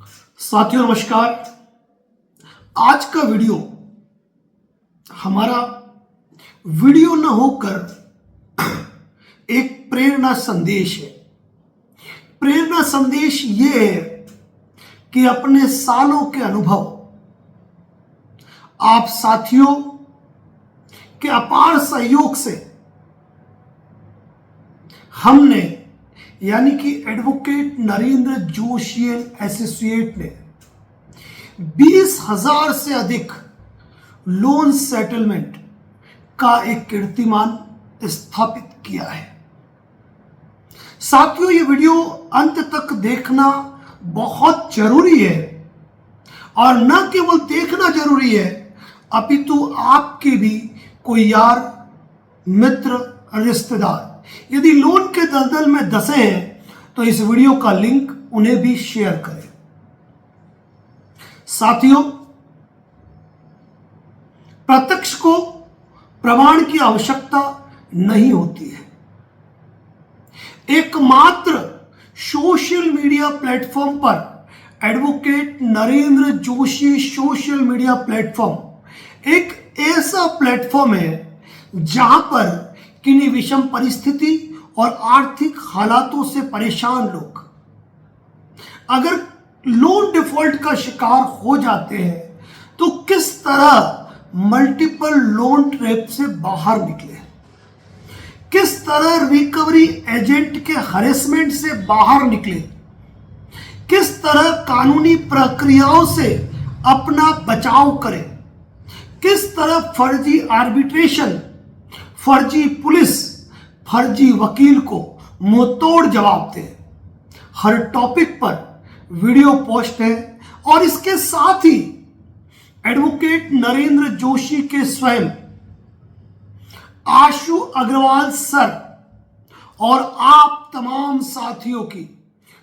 साथियों नमस्कार। आज का वीडियो हमारा वीडियो न होकर एक प्रेरणा संदेश है। प्रेरणा संदेश ये है कि अपने सालों के अनुभव, आप साथियों के अपार सहयोग से हमने यानी कि advocate Narendra Joshi and associate ने 20,000 से अधिक लोन सेटलमेंट का एक कीर्तिमान स्थापित किया है। साथियों, ये वीडियो अंत तक देखना बहुत जरूरी है और न केवल देखना जरूरी है अपितु आपके भी कोई यार, मित्र, रिश्तेदार यदि लोन के दलदल में धंसे हैं तो इस वीडियो का लिंक उन्हें भी शेयर करें। साथियों, प्रत्यक्ष को प्रमाण की आवश्यकता नहीं होती है। एकमात्र सोशल मीडिया प्लेटफॉर्म पर advocate Narendra Joshi social media platform एक ऐसा प्लेटफॉर्म है जहां पर किन्हीं विषम परिस्थिति और आर्थिक हालातों से परेशान लोग अगर लोन डिफॉल्ट का शिकार हो जाते हैं तो किस तरह मल्टीपल लोन ट्रैप से बाहर निकले, किस तरह रिकवरी एजेंट के हरेसमेंट से बाहर निकले, किस तरह कानूनी प्रक्रियाओं से अपना बचाव करें, किस तरह फर्जी आर्बिट्रेशन, फर्जी पुलिस, फर्जी वकील को मुंहतोड़ जवाब दे। हर टॉपिक पर वीडियो पोस्ट है और इसके साथ ही एडवोकेट नरेंद्र जोशी के स्वयं आशु अग्रवाल सर और आप तमाम साथियों की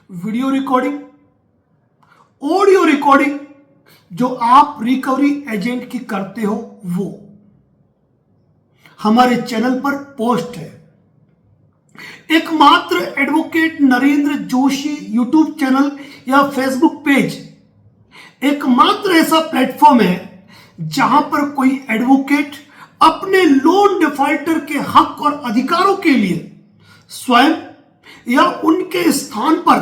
वीडियो रिकॉर्डिंग, ऑडियो रिकॉर्डिंग जो आप रिकवरी एजेंट की करते हो वो हमारे चैनल पर पोस्ट है। एकमात्र advocate Narendra Joshi YouTube channel या फेसबुक पेज एकमात्र ऐसा प्लेटफॉर्म है जहां पर कोई एडवोकेट अपने लोन डिफॉल्टर के हक और अधिकारों के लिए स्वयं या उनके स्थान पर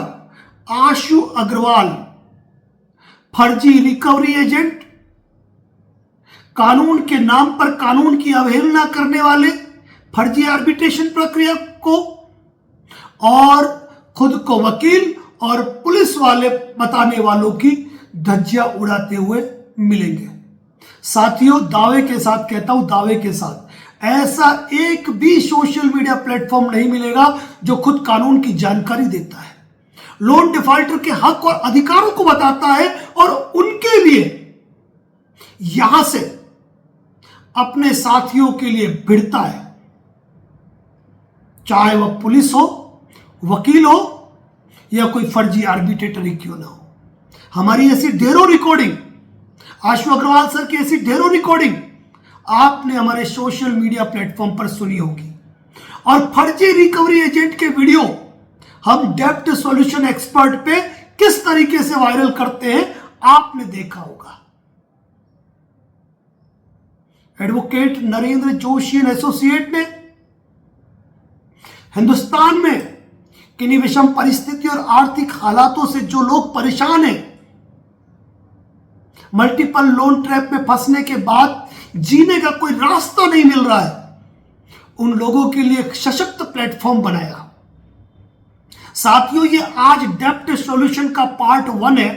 आशु अग्रवाल, फर्जी रिकवरी एजेंट, कानून के नाम पर कानून की अवहेलना करने वाले, फर्जी आर्बिट्रेशन प्रक्रिया को और खुद को वकील और पुलिस वाले बताने वालों की धज्जियां उड़ाते हुए मिलेंगे। साथियों, दावे के साथ कहता हूं, दावे के साथ ऐसा एक भी सोशल मीडिया प्लेटफॉर्म नहीं मिलेगा जो खुद कानून की जानकारी देता है, लोन डिफॉल्टर के हक और अधिकारों को बताता है और उनके लिए यहां से अपने साथियों के लिए भिड़ता है, चाहे वह पुलिस हो, वकील हो या कोई फर्जी आर्बिट्रेटर ही क्यों ना हो। हमारी ऐसी ढेरों रिकॉर्डिंग, आशु अग्रवाल सर की ऐसी ढेरों रिकॉर्डिंग आपने हमारे सोशल मीडिया प्लेटफॉर्म पर सुनी होगी और फर्जी रिकवरी एजेंट के वीडियो हम डेब्ट सॉल्यूशन एक्सपर्ट पे किस तरीके से वायरल करते हैं आपने देखा होगा। Advocate Narendra Joshi and associate ने हिंदुस्तान में किन्हीं विषम परिस्थिति और आर्थिक हालातों से जो लोग परेशान हैं, मल्टीपल लोन ट्रैप में फंसने के बाद जीने का कोई रास्ता नहीं मिल रहा है, उन लोगों के लिए एक सशक्त प्लेटफॉर्म बनाया। साथियों, ये आज डेब्ट सॉल्यूशन का पार्ट 1 है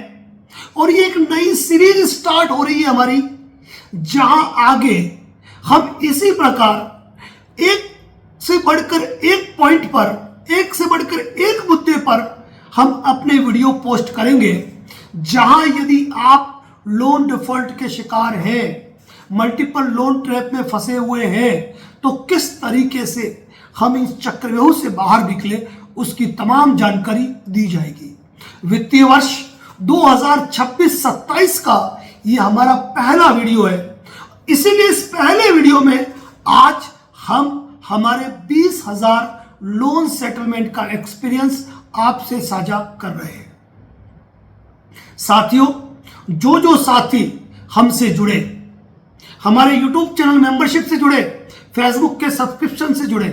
और ये एक नई सीरीज स्टार्ट हो रही है हमारी, जहां आगे हम इसी प्रकार एक से बढ़कर एक पॉइंट पर, एक से बढ़कर एक मुद्दे पर हम अपने वीडियो पोस्ट करेंगे, जहां यदि आप लोन डिफॉल्ट के शिकार हैं, मल्टीपल लोन ट्रैप में फंसे हुए हैं, तो किस तरीके से हम इस चक्रव्यूह से बाहर निकले उसकी तमाम जानकारी दी जाएगी। वित्तीय वर्ष 2026-27 का ये हमारा पहला वीडियो है, इसीलिए इस पहले वीडियो में आज हम हमारे 20,000 लोन सेटलमेंट का एक्सपीरियंस आपसे साझा कर रहे हैं। साथियों, जो साथी हमसे जुड़े, हमारे YouTube चैनल मेंबरशिप से जुड़े, फेसबुक के सब्सक्रिप्शन से जुड़े,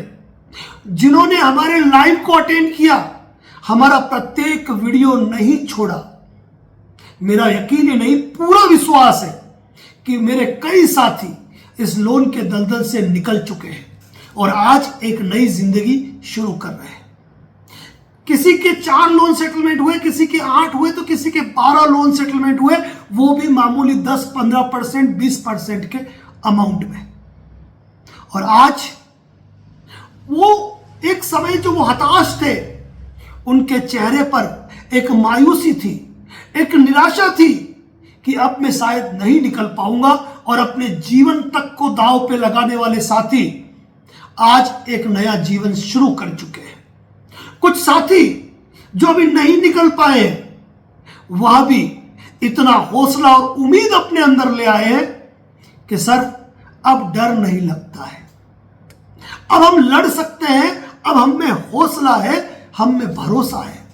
जिन्होंने हमारे लाइव को अटेंड किया, हमारा प्रत्येक वीडियो नहीं छोड़ा, मेरा यकीन ही नहीं पूरा विश्वास है कि मेरे कई साथी इस लोन के दलदल से निकल चुके हैं और आज एक नई जिंदगी शुरू कर रहे हैं। किसी के 4 लोन सेटलमेंट हुए, किसी के 8 हुए, तो किसी के 12 लोन सेटलमेंट हुए, वो भी मामूली 10-15%, 20% के अमाउंट में। और आज वो एक समय जो वो हताश थे, उनके चेहरे पर एक मायूसी थी, एक निराशा थी कि अब मैं शायद नहीं निकल पाऊंगा, और अपने जीवन तक को दांव पे लगाने वाले साथी आज एक नया जीवन शुरू कर चुके हैं। कुछ साथी जो अभी नहीं निकल पाए, वह भी इतना हौसला और उम्मीद अपने अंदर ले आए हैं कि सर अब डर नहीं लगता है, अब हम लड़ सकते हैं, अब हम में हौसला है, हम में भरोसा है।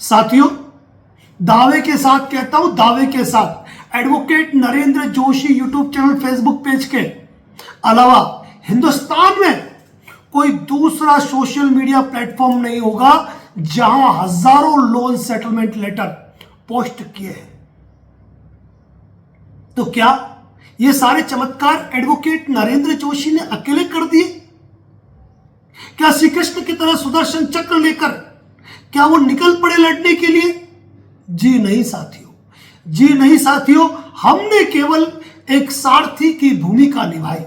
साथियों, दावे के साथ कहता हूं, दावे के साथ, advocate Narendra Joshi YouTube channel, Facebook page के अलावा हिंदुस्तान में कोई दूसरा सोशल मीडिया प्लेटफॉर्म नहीं होगा जहां हजारों लोन सेटलमेंट लेटर पोस्ट किए हैं। तो क्या ये सारे चमत्कार एडवोकेट नरेंद्र जोशी ने अकेले कर दिए? क्या श्री कृष्ण की तरह सुदर्शन चक्र लेकर क्या वो निकल पड़े लड़ने के लिए? जी नहीं साथियों, जी नहीं साथियों, हमने केवल एक सारथी की भूमिका निभाई,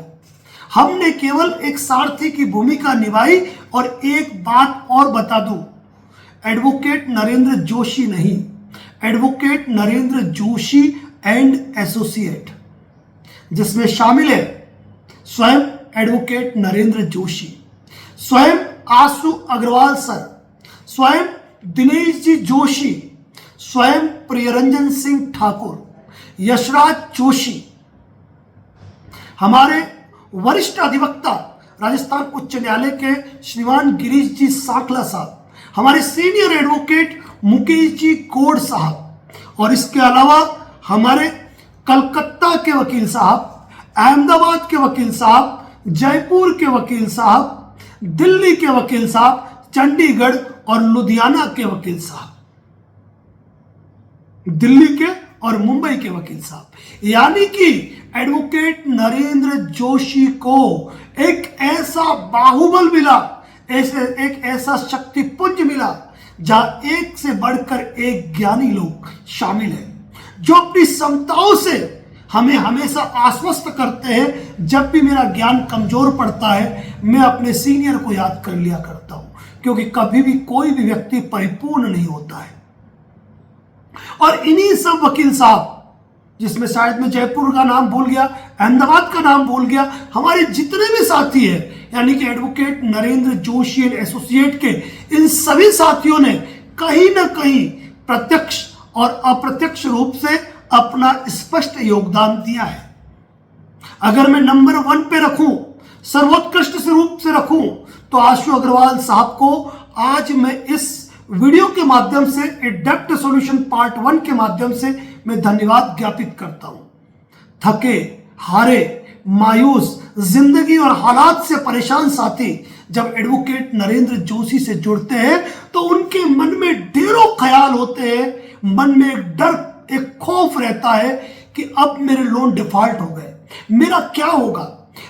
हमने केवल एक सारथी की भूमिका निभाई। और एक बात और बता दूं, एडवोकेट नरेंद्र जोशी नहीं, advocate Narendra Joshi and associate, जिसमें शामिल है स्वयं एडवोकेट नरेंद्र जोशी, स्वयं आशु अग्रवाल सर, स्वयं दिनेश जी जोशी, स्वयं प्रियरंजन सिंह ठाकुर, यशराज जोशी, हमारे वरिष्ठ अधिवक्ता राजस्थान उच्च न्यायालय के श्रीमान गिरीश जी सांकला साहब, हमारे senior advocate Mukesh ji code साहब, और इसके अलावा हमारे कलकत्ता के वकील साहब, अहमदाबाद के वकील साहब, जयपुर के वकील साहब, दिल्ली के वकील साहब, चंडीगढ़ और लुधियाना के वकील साहब, दिल्ली के और मुंबई के वकील साहब। यानी कि एडवोकेट नरेंद्र जोशी को एक ऐसा बाहुबल मिला, एक ऐसा शक्तिपुंज मिला, जहां एक से बढ़कर एक ज्ञानी लोग शामिल हैं, जो अपनी क्षमताओं से हमें हमेशा आश्वस्त करते हैं। जब भी मेरा ज्ञान कमजोर पड़ता है, मैं अपने सीनियर को याद कर लिया करता हूं, क्योंकि कभी भी कोई भी व्यक्ति परिपूर्ण नहीं होता है। और इन्हीं सब वकील साहब, जिसमें शायद मैं जयपुर का नाम भूल गया, अहमदाबाद का नाम भूल गया, हमारे जितने भी साथी हैं, यानी कि advocate Narendra Joshi and associate के इन सभी साथियों ने कहीं ना कहीं प्रत्यक्ष और अप्रत्यक्ष रूप से अपना स्पष्ट योगदान दिया है। अगर मैं नंबर 1 पे रखूं, सर्वोत्कृष्ट से रूप से रखूं, तो आशु अग्रवाल साहब को आज मैं इस वीडियो के माध्यम से, एडप्ट सॉल्यूशन पार्ट 1 के माध्यम से मैं धन्यवाद ज्ञापित करता हूं। थके हारे, मायूस, जिंदगी और हालात से परेशान साथी जब एडवोकेट नरेंद्र जोशी से जुड़ते हैं, तो उनके मन में ढेरों ख्याल होते हैं, मन में एक डर, एक खौफ रहता है कि अब मेरे लोन डिफॉल्ट हो गए, मेरा क्या होगा,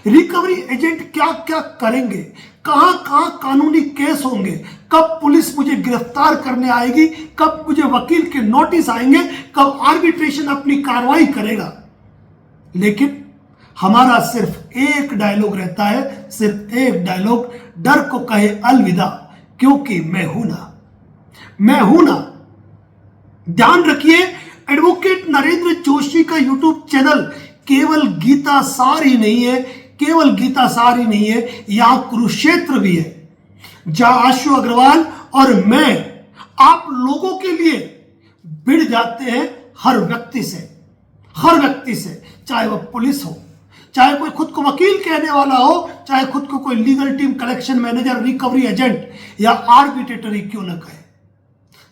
रिकवरी एजेंट क्या क्या करेंगे, कहां कहां कानूनी केस होंगे, कब पुलिस मुझे गिरफ्तार करने आएगी, कब मुझे वकील के नोटिस आएंगे, कब आर्बिट्रेशन अपनी कार्रवाई करेगा। लेकिन हमारा सिर्फ एक डायलॉग रहता है, सिर्फ एक डायलॉग, डर को कहे अलविदा, क्योंकि मैं हूं ना, मैं हूं ना। ध्यान रखिए, एडवोकेट नरेंद्र जोशी का यूट्यूब चैनल केवल गीता सार ही नहीं है, केवल गीता सार ही नहीं है, यहां कुरुक्षेत्र भी है, जहां आशु अग्रवाल और मैं आप लोगों के लिए भिड़ जाते हैं हर व्यक्ति से, हर व्यक्ति से, चाहे वह पुलिस हो, चाहे कोई खुद को वकील कहने वाला हो, चाहे खुद को कोई legal team, collection manager, recovery agent या आर्बिट्रेटर ही क्यों न कहे।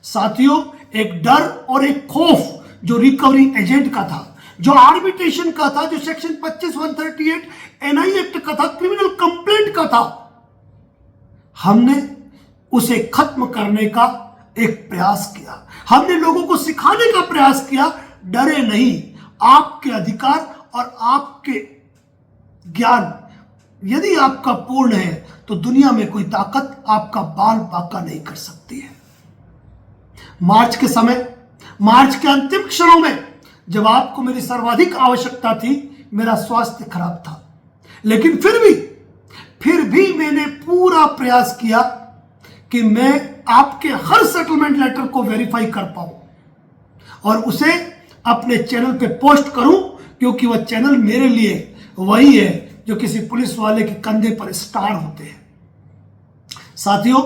साथियों, एक डर और एक खौफ जो रिकवरी एजेंट का था, जो आर्बिट्रेशन का था, जो सेक्शन 25(138) एनआई एक्ट का था, क्रिमिनल कंप्लेंट का था, हमने उसे खत्म करने का एक प्रयास किया। हमने लोगों को सिखाने का प्रयास किया, डरे नहीं, आपके अधिकार और आपके ज्ञान यदि आपका पूर्ण है तो दुनिया में कोई ताकत आपका बाल बांका नहीं कर सकती है। मार्च के समय, मार्च के अंतिम क्षणों में जब आपको मेरी सर्वाधिक आवश्यकता थी, मेरा स्वास्थ्य खराब था, लेकिन फिर भी मैंने पूरा प्रयास किया कि मैं आपके हर सेटलमेंट लेटर को वेरीफाई कर पाऊं और उसे अपने चैनल पे पोस्ट करूं, क्योंकि वह चैनल मेरे लिए वही है जो किसी पुलिस वाले के कंधे पर स्टार होते हैं। साथियों,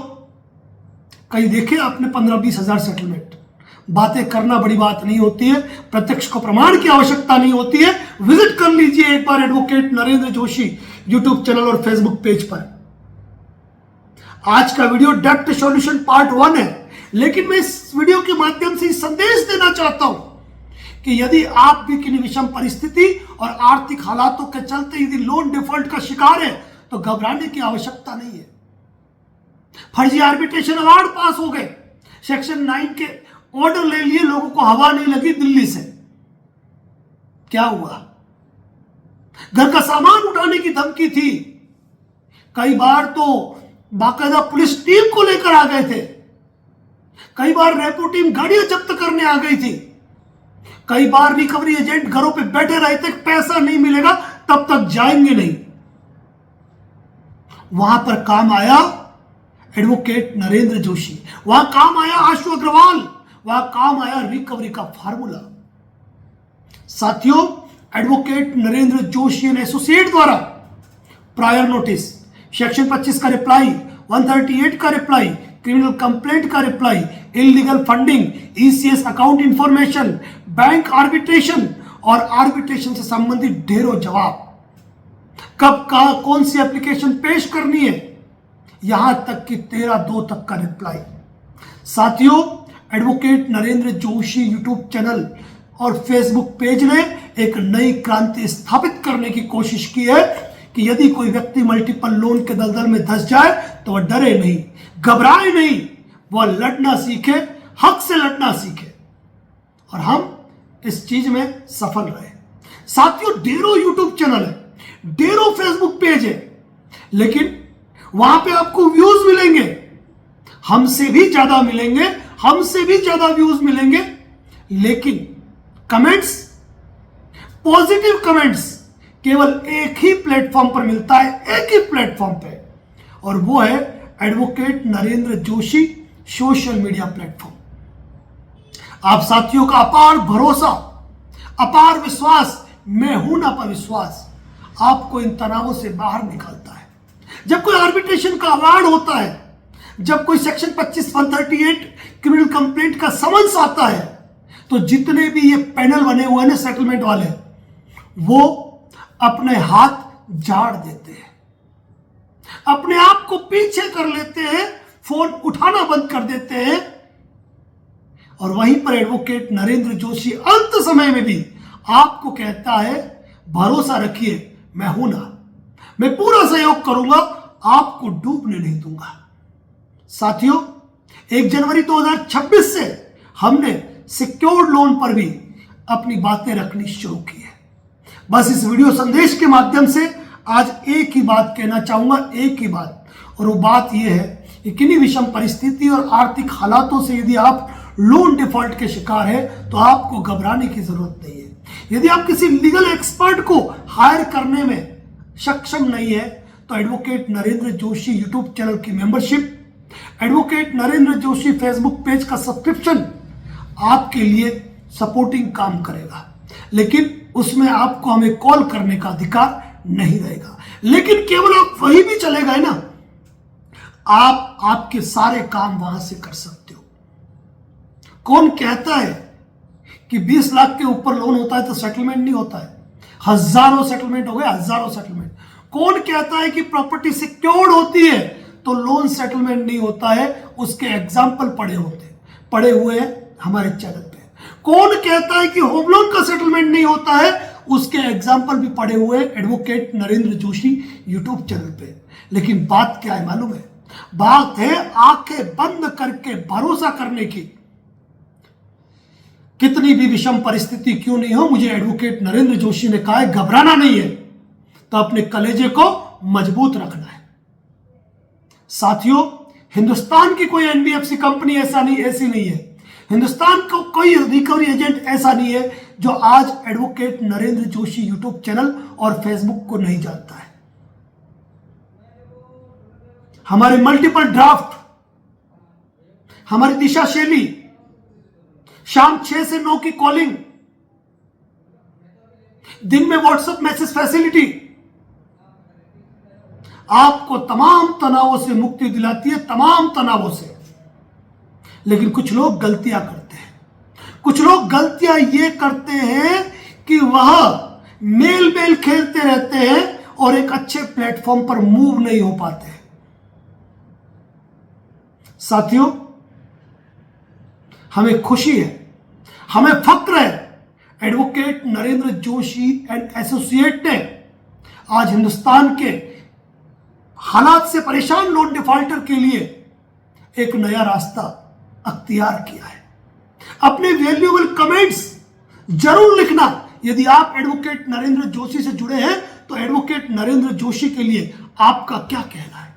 कहीं देखे आपने 15-20 हजार सेटलमेंट? बातें करना बड़ी बात नहीं होती है, प्रत्यक्ष को प्रमाण की आवश्यकता नहीं होती है। विजिट कर लीजिए एक बार advocate Narendra Joshi YouTube channel और फेसबुक पेज पर। आज का वीडियो डेप्थ सॉल्यूशन पार्ट 1 है, लेकिन मैं इस वीडियो के माध्यम से संदेश देना चाहता हूं कि यदि आप भी किसी विषम परिस्थिति और आर्थिक हालातों के चलते यदि लोन डिफॉल्ट का शिकार है तो घबराने की आवश्यकता नहीं है। फर्जी आर्बिट्रेशन अवार्ड पास हो गए, सेक्शन 9 के ऑर्डर ले लिए, लोगों को हवा नहीं लगी दिल्ली से। क्या हुआ? घर का सामान उठाने की धमकी थी, कई बार तो बाकायदा पुलिस टीम को लेकर आ गए थे, कई बार रेपो टीम गाड़ियां जब्त करने आ गई थी, कई बार रिकवरी एजेंट घरों पे बैठे रहे थे, पैसा नहीं मिलेगा तब तक जाएंगे नहीं। वहां पर काम आया एडवोकेट नरेंद्र जोशी, वहां काम आया आशु अग्रवाल, वहां काम आया रिकवरी का फार्मूला। साथियों, advocate Narendra Joshi and associate द्वारा प्रायर नोटिस, सेक्शन 25 का रिप्लाई, 138 का रिप्लाई, क्रिमिनल कंप्लेंट का reply, illegal funding, ECS account information, bank arbitration और आर्बिट्रेशन से संबंधित ढेरों जवाब, कब कहां कौन सी एप्लीकेशन पेश करनी है, यहां तक कि 13/2 तक का रिप्लाई। साथियों, advocate Narendra Joshi YouTube channel और फेसबुक पेज ने एक नई क्रांति स्थापित करने की कोशिश की है कि यदि कोई व्यक्ति मल्टीपल लोन के दलदल में धंस जाए तो वह डरे नहीं, घबराए नहीं, वह लड़ना सीखे, हक से लड़ना सीखे, और हम इस चीज में सफल रहे। साथियों, ढेरों यूट्यूब चैनल है, ढेरों फेसबुक पेज है, लेकिन वहां पे आपको व्यूज मिलेंगे, हमसे भी ज्यादा मिलेंगे, हमसे भी ज्यादा व्यूज मिलेंगे, लेकिन कमेंट्स, पॉजिटिव कमेंट्स केवल एक ही प्लेटफॉर्म पर मिलता है, एक ही प्लेटफॉर्म पे, और वो है advocate Narendra Joshi social media platform. आप साथियों का अपार भरोसा, अपार विश्वास, मैं हूं ना पर विश्वास, आपको इन तनावों से बाहर निकालता है। जब कोई आर्बिट्रेशन का अवार्ड होता है, जब कोई सेक्शन 25(138) क्रिमिनल कंप्लेंट का समन्स आता है, तो जितने भी ये पैनल बने हुए हैं ना सेटलमेंट वाले, वो अपने हाथ झाड़ देते हैं, अपने आप को पीछे कर लेते हैं, फोन उठाना बंद कर देते हैं, और वहीं पर एडवोकेट नरेंद्र जोशी अंत समय में भी आपको कहता है, भरोसा रखिए, मैं हूं ना, मैं पूरा सहयोग करूंगा, आपको डूबने नहीं दूंगा। साथियों, 1 जनवरी 2026 से हमने सिक्योर्ड लोन पर भी अपनी बातें रखनी शुरू की है। बस इस वीडियो संदेश के माध्यम से आज एक ही बात कहना चाहूंगा, एक ही बात, और वो बात यह है कि किन्हीं विषम परिस्थिति और आर्थिक हालातों से यदि आप लोन डिफॉल्ट के शिकार है तो आपको घबराने की जरूरत नहीं है। यदि आप किसी लीगल एक्सपर्ट को हायर करने में सक्षम नहीं है तो advocate Narendra Joshi YouTube channel की membership, advocate Narendra Joshi Facebook page का सब्सक्रिप्शन आपके लिए सपोर्टिंग काम करेगा, लेकिन उसमें आपको हमें कॉल करने का अधिकार नहीं रहेगा। लेकिन केवल आप वही भी चले गए ना, आप आपके सारे काम वहां से कर सकते हो। कौन कहता है कि 20 लाख के ऊपर लोन होता है तो सेटलमेंट नहीं होता है? हजारों सेटलमेंट हो गए, हजारों सेटलमेंट। कौन कहता है कि प्रॉपर्टी सिक्योर्ड होती है तो लोन सेटलमेंट नहीं होता है? उसके एग्जाम्पल पड़े हुए हैं हमारे चैनल पे। कौन कहता है कि होम लोन का सेटलमेंट नहीं होता है, उसके एग्जाम्पल भी पड़े हुए advocate Narendra Joshi YouTube channel पे। लेकिन बात क्या है मालूम है? बात है आंखें बंद करके भरोसा करने की। कितनी भी विषम परिस्थिति क्यों नहीं हो, मुझे एडवोकेट नरेंद्र जोशी ने कहा है घबराना नहीं है, तो अपने कलेजे को मजबूत रखना है। साथियों, हिंदुस्तान की कोई एनबीएफसी कंपनी ऐसी नहीं है, हिंदुस्तान को कोई रिकवरी एजेंट ऐसा नहीं है जो आज advocate Narendra Joshi YouTube channel और फेसबुक को नहीं जानता है। हमारे मल्टीपल ड्राफ्ट, हमारी दिशा शैली, शाम 6 से 9 की कॉलिंग, दिन में व्हाट्सएप मैसेज फैसिलिटी आपको तमाम तनावों से मुक्ति दिलाती है, तमाम तनावों से। लेकिन कुछ लोग गलतियां करते हैं, कुछ लोग गलतियां ये करते हैं कि वह मेल मेल खेलते रहते हैं और एक अच्छे प्लेटफॉर्म पर मूव नहीं हो पाते हैं। साथियों, हमें खुशी है, हमें फक्र है, advocate Narendra Joshi and associate ने आज हिंदुस्तान के हालात से परेशान लोन डिफॉल्टर के लिए एक नया रास्ता अख्तियार किया है। अपने वैल्यूएबल कमेंट्स जरूर लिखना। यदि आप एडवोकेट नरेंद्र जोशी से जुड़े हैं तो एडवोकेट नरेंद्र जोशी के लिए आपका क्या कहना है?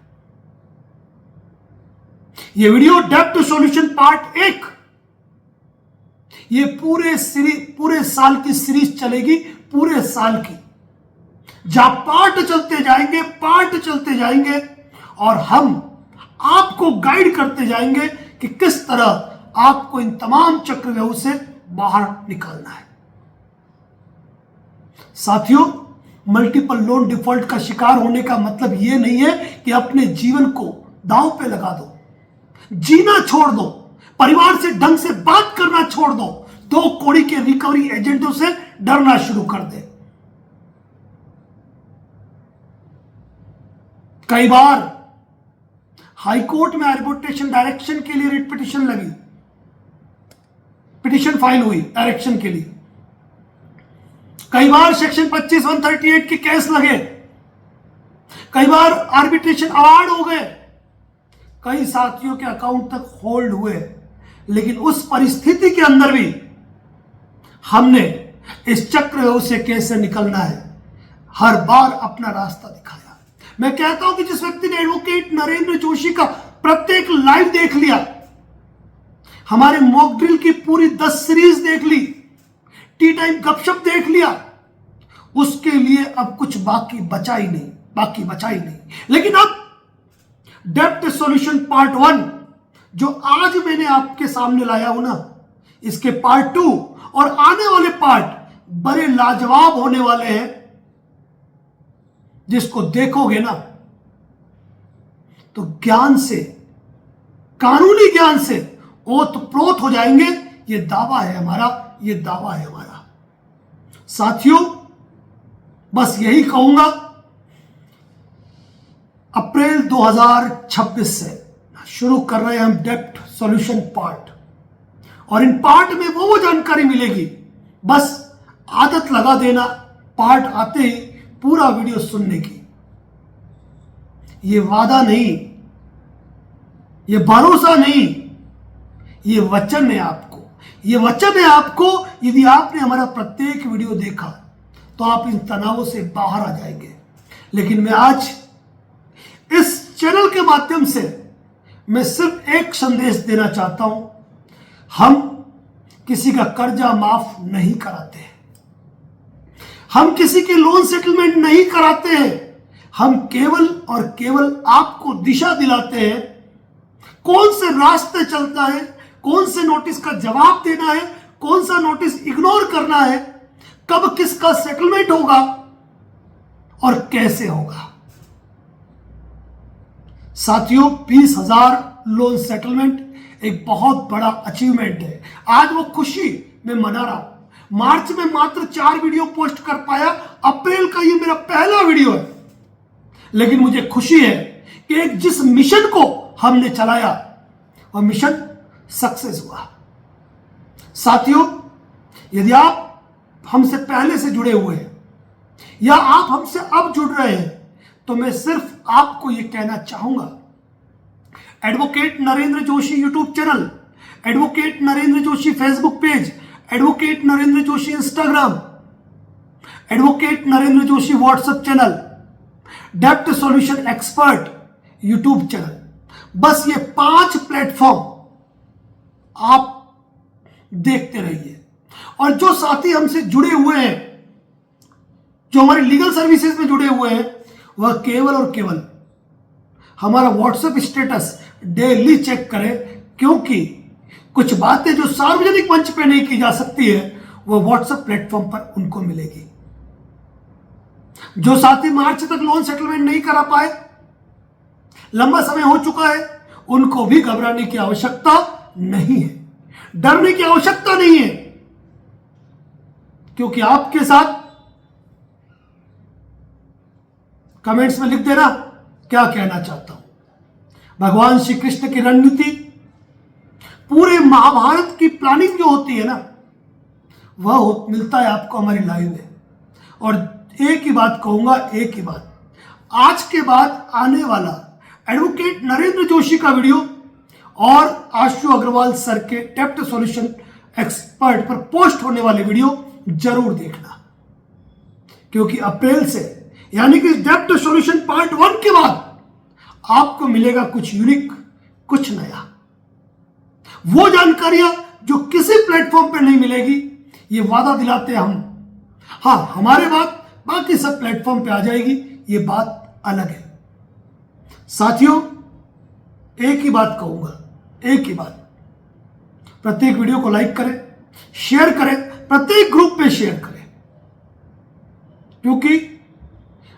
यह वीडियो डेप्थ सॉल्यूशन पार्ट 1, ये पूरे साल की सीरीज चलेगी, पूरे साल की, जहां पार्ट चलते जाएंगे और हम आपको गाइड करते जाएंगे कि किस तरह आपको इन तमाम चक्रव्यूह से बाहर निकालना है। साथियों, मल्टीपल लोन डिफॉल्ट का शिकार होने का मतलब यह नहीं है कि अपने जीवन को दांव पे लगा दो, जीना छोड़ दो, परिवार से ढंग से बात करना छोड़ दो, 2 कौड़ी के रिकवरी एजेंटों से डरना शुरू कर दे। कई बार हाईकोर्ट में आर्बिट्रेशन डायरेक्शन के लिए रिट पिटीशन लगी, पिटीशन फाइल हुई डायरेक्शन के लिए। कई बार सेक्शन 25(138) के केस लगे, कई बार आर्बिट्रेशन अवार्ड हो गए, कई साथियों के अकाउंट तक होल्ड हुए। लेकिन उस परिस्थिति के अंदर भी हमने इस चक्रव्यूह से कैसे निकलना है, हर बार अपना रास्ता दिखाया। मैं कहता हूं कि जिस व्यक्ति ने एडवोकेट नरेंद्र जोशी का प्रत्येक लाइव देख लिया, हमारे मॉक ड्रिल की पूरी 10 सीरीज देख ली, टी टाइम गपशप देख लिया, उसके लिए अब कुछ बाकी बचा ही नहीं। लेकिन अब डेप्थ सॉल्यूशन पार्ट 1 जो आज मैंने आपके सामने लाया हूं ना, इसके पार्ट 2 और आने वाले पार्ट बड़े लाजवाब होने वाले हैं। जिसको देखोगे ना तो ज्ञान से, कानूनी ज्ञान से ओतप्रोत हो जाएंगे। ये दावा है हमारा, साथियों, बस यही कहूंगा, अप्रैल 2026 से शुरू कर रहे हैं हम डेप्थ सॉल्यूशन पार्ट, और इन पार्ट में वो जानकारी मिलेगी, बस आदत लगा देना पार्ट आते ही पूरा वीडियो सुनने की। ये वादा नहीं, ये भरोसा नहीं, ये वचन है आपको। यदि आपने हमारा प्रत्येक वीडियो देखा तो आप इन तनावों से बाहर आ जाएंगे। लेकिन मैं आज इस चैनल के माध्यम से मैं सिर्फ एक संदेश देना चाहता हूं, हम किसी का कर्जा माफ नहीं कराते हैं, हम किसी के लोन सेटलमेंट नहीं कराते हैं, हम केवल और केवल आपको दिशा दिलाते हैं कौन से रास्ते चलता है, कौन से नोटिस का जवाब देना है, कौन सा नोटिस इग्नोर करना है, कब किसका सेटलमेंट होगा और कैसे होगा। साथियों, 20,000 लोन सेटलमेंट एक बहुत बड़ा अचीवमेंट है। आज वो खुशी मैं मना रहा हूं। मार्च में मात्र 4 वीडियो पोस्ट कर पाया, अप्रैल का ये मेरा पहला वीडियो है। लेकिन मुझे खुशी है कि एक जिस मिशन को हमने चलाया वह मिशन सक्सेस हुआ। साथियों, यदि आप हमसे पहले से जुड़े हुए हैं या आप हमसे अब जुड़ रहे हैं तो मैं सिर्फ आपको यह कहना चाहूंगा, advocate Narendra Joshi YouTube channel, advocate Narendra Joshi Facebook page, advocate Narendra Joshi Instagram, advocate Narendra Joshi WhatsApp channel, डेप्ट सॉल्यूशन एक्सपर्ट यूट्यूब चैनल, बस ये 5 प्लेटफॉर्म आप देखते रहिए। और जो साथी हमसे जुड़े हुए हैं, जो हमारी लीगल सर्विसेज में जुड़े हुए हैं, वह केवल और केवल हमारा व्हाट्सएप स्टेटस डेली चेक करें, क्योंकि कुछ बातें जो सार्वजनिक मंच पे नहीं की जा सकती है वह व्हाट्सएप प्लेटफॉर्म पर उनको मिलेगी। जो साथी मार्च तक लोन सेटलमेंट नहीं करा पाए, लंबा समय हो चुका है, उनको भी घबराने की आवश्यकता नहीं है, डरने की आवश्यकता नहीं है, क्योंकि आपके साथ कमेंट्स में लिख देना क्या कहना चाहता हूं। भगवान श्री कृष्ण की रणनीति, पूरे महाभारत की प्लानिंग जो होती है ना, वह मिलता है आपको हमारी लाइव में। और एक ही बात कहूंगा, एक ही बात, आज के बाद आने वाला एडवोकेट नरेंद्र जोशी का वीडियो और आशु अग्रवाल सर के डेप्ट सॉल्यूशन एक्सपर्ट पर पोस्ट होने वाले वीडियो जरूर देखना, क्योंकि अप्रैल से यानी कि डेप्ट सॉल्यूशन पार्ट 1 के बाद आपको मिलेगा कुछ यूनिक, कुछ नया, वो जानकारियां जो किसी प्लेटफॉर्म पे नहीं मिलेगी, ये वादा दिलाते हैं हम। हां, हमारे बात बाकी सब प्लेटफॉर्म पे आ जाएगी, ये बात अलग है। साथियों, एक ही बात कहूंगा, एक ही बात, प्रत्येक वीडियो को लाइक करें, शेयर करें, प्रत्येक ग्रुप पे शेयर करें, क्योंकि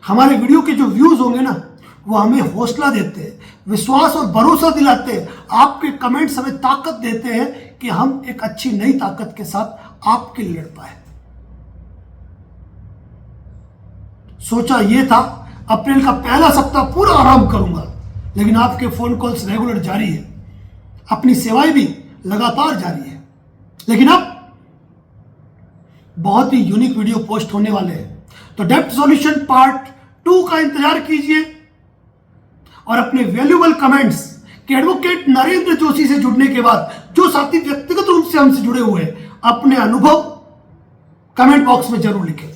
हमारे वीडियो के जो व्यूज होंगे ना, वो हमें हौसला देते हैं, विश्वास और भरोसा दिलाते हैं। आपके कमेंट्स हमें ताकत देते हैं कि हम एक अच्छी नई ताकत के साथ आपके लिए लड़ पाए। सोचा ये था अप्रैल का पहला सप्ताह पूरा आराम करूंगा, लेकिन आपके फोन कॉल्स रेगुलर जारी है, अपनी सेवाएं भी लगातार जारी है। लेकिन अब बहुत ही यूनिक वीडियो पोस्ट होने वाले हैं, तो डेप्ट सॉल्यूशन पार्ट 2 का इंतजार कीजिए और अपने वैल्यूएबल कमेंट्स कि एडवोकेट नरेंद्र जोशी से जुड़ने के बाद जो साथी व्यक्तिगत रूप से हमसे जुड़े हुए हैं, अपने अनुभव कमेंट बॉक्स में जरूर लिखें।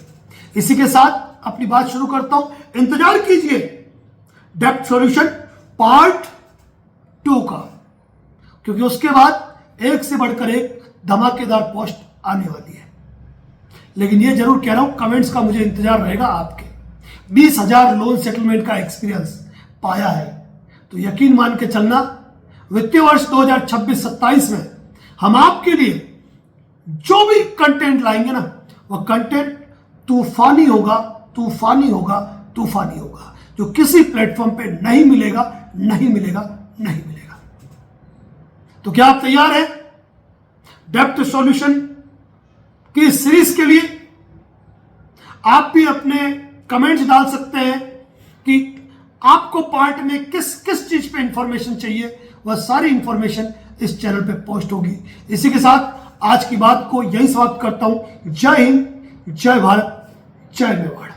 इसी के साथ अपनी बात शुरू करता हूं, इंतजार कीजिए डेप्ट सॉल्यूशन पार्ट 2 का, क्योंकि उसके बाद एक से बढ़कर एक धमाकेदार पोस्ट आने वाली है। लेकिन ये जरूर कह रहा हूं, कमेंट्स का मुझे इंतजार रहेगा आपके। 20,000 लोन सेटलमेंट का एक्सपीरियंस पाया है, तो यकीन मान के चलना, वित्तीय वर्ष 2026-27 में हम आपके लिए जो भी कंटेंट लाएंगे ना, वह कंटेंट तूफानी होगा, तूफानी होगा, तूफानी होगा, जो किसी प्लेटफॉर्म पे नहीं मिलेगा, नहीं मिलेगा, नहीं मिलेगा। तो क्या आप तैयार हैं डेप्ट सॉल्यूशन की सीरीज के लिए? आप भी अपने कमेंट्स डाल सकते हैं कि आपको पार्ट में किस किस चीज पे इंफॉर्मेशन चाहिए, वह सारी इंफॉर्मेशन इस चैनल पे पोस्ट होगी। इसी के साथ आज की बात को यही समाप्त करता हूं। जय हिंद, जय भारत, जय मेवाड़।